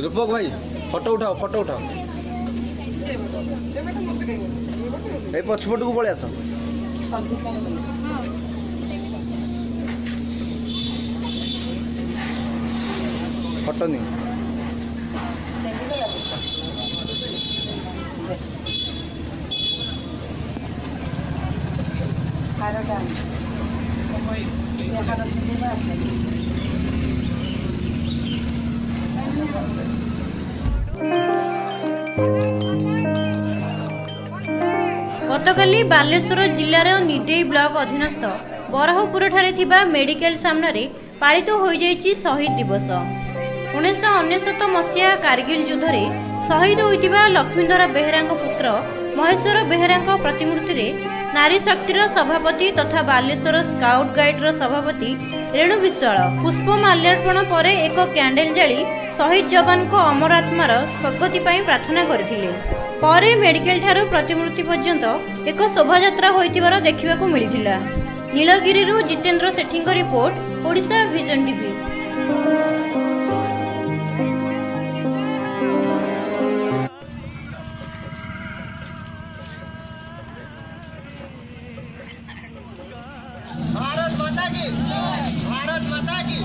रूपक भाई फोटो उठाओ ए पछपट को पड़े आस फोटो नहीं गतकाली बालेश्वर जिलार निडेई ब्लॉक अधीनस्थ बराहपुर ठारे थिबा मेडिकल सामने पालित हो जाइछि शहीद दिवस। 1999 मसीहा कारगिल युद्ध में शहीद होइतिबा लक्ष्मीधर बेहेरा पुत्र महेश्वर बेहेरा प्रतिमूर्ति रे नारी शक्तिर सभापति तथा बालेश्वर स्काउट गाइड सभापति रेणु विश्वाल पुष्प माल्यार्पण पर एक कैंडल जाली शहीद जवान को अमर आत्मार सद्गति प्रार्थना करथिले। परे मेडिकल ठारू प्रतिमूर्ति पर्यंत एक शोभायात्रा होइतिबार देखिबाकू मिलिथिला। Nilgiri Jitendra Sethi report Odisha vision TV. Bharat Mata की